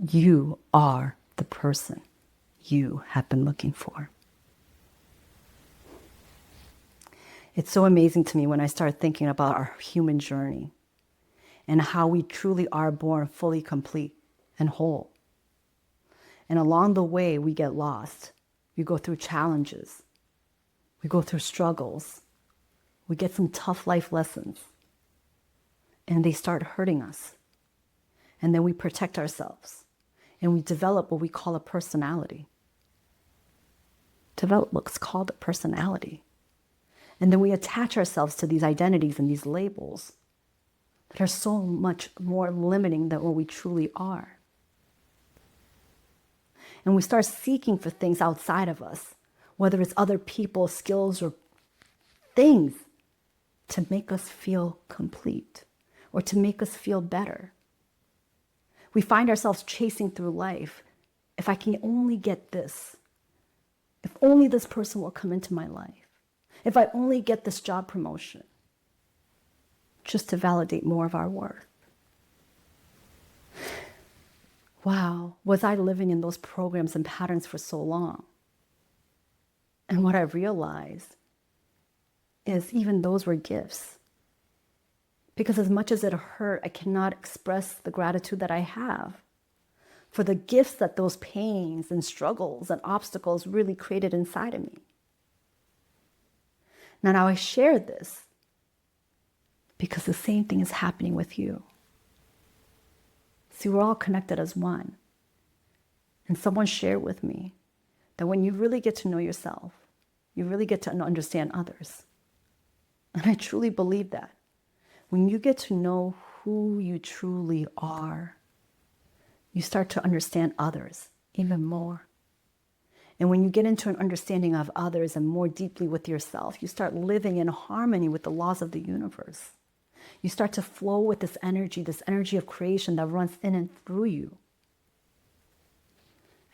You are the person you have been looking for. It's so amazing to me when I start thinking about our human journey and how we truly are born fully complete and whole. And along the way, we get lost. We go through challenges. We go through struggles. We get some tough life lessons. And they start hurting us. And then we protect ourselves. And we develop what we call a personality. Develop what's called a personality. And then we attach ourselves to these identities and these labels that are so much more limiting than what we truly are. And we start seeking for things outside of us, whether it's other people, skills, or things to make us feel complete or to make us feel better. We find ourselves chasing through life. If I can only get this, if only this person will come into my life, if I only get this job promotion, just to validate more of our worth. Wow, was I living in those programs and patterns for so long? And what I realized is even those were gifts. Because as much as it hurt, I cannot express the gratitude that I have for the gifts that those pains and struggles and obstacles really created inside of me. Now I share this because the same thing is happening with you. See, we're all connected as one. And someone shared with me that when you really get to know yourself, you really get to understand others. And I truly believe that. When you get to know who you truly are, you start to understand others even more. And when you get into an understanding of others and more deeply with yourself, you start living in harmony with the laws of the universe. You start to flow with this energy of creation that runs in and through you.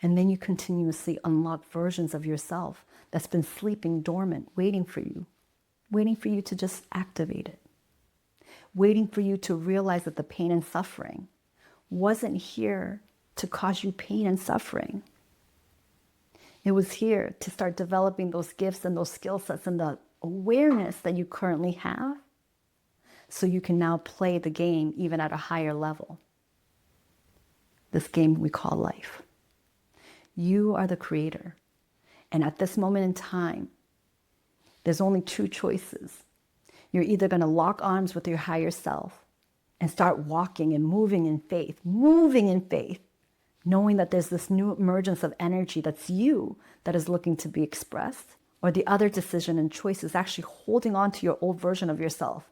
And then you continuously unlock versions of yourself that's been sleeping dormant, waiting for you to just activate it. Waiting for you to realize that the pain and suffering wasn't here to cause you pain and suffering. It was here to start developing those gifts and those skill sets and the awareness that you currently have so you can now play the game even at a higher level. This game we call life. You are the creator. And at this moment in time, there's only two choices. You're either going to lock arms with your higher self and start walking and moving in faith, knowing that there's this new emergence of energy that's you that is looking to be expressed. Or the other decision and choice is actually holding on to your old version of yourself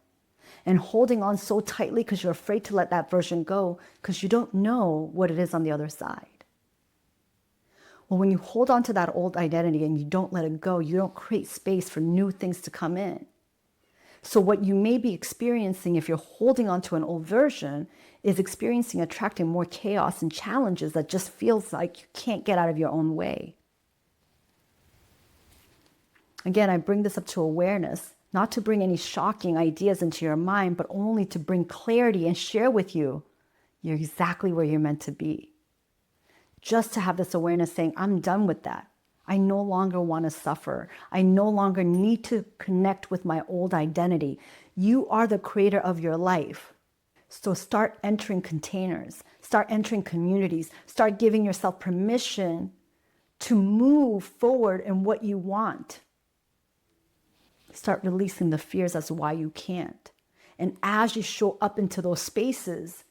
and holding on so tightly because you're afraid to let that version go because you don't know what it is on the other side. Well, when you hold on to that old identity and you don't let it go, you don't create space for new things to come in. So what you may be experiencing if you're holding on to an old version is attracting more chaos and challenges that just feels like you can't get out of your own way. Again, I bring this up to awareness, not to bring any shocking ideas into your mind, but only to bring clarity and share with you you're exactly where you're meant to be. Just to have this awareness saying, I'm done with that. I no longer want to suffer. I no longer need to connect with my old identity. You are the creator of your life. So start entering containers, start entering communities, start giving yourself permission to move forward in what you want. Start releasing the fears as to why you can't. And as you show up into those spaces,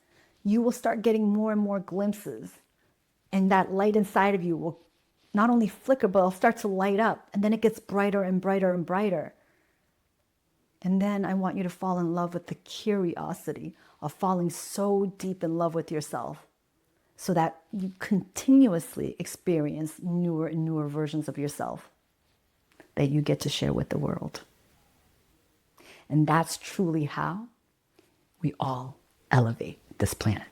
you will start getting more and more glimpses. And that light inside of you will not only flicker, but it'll start to light up. And then it gets brighter and brighter and brighter. And then I want you to fall in love with the curiosity of falling so deep in love with yourself so that you continuously experience newer and newer versions of yourself that you get to share with the world. And that's truly how we all elevate this planet.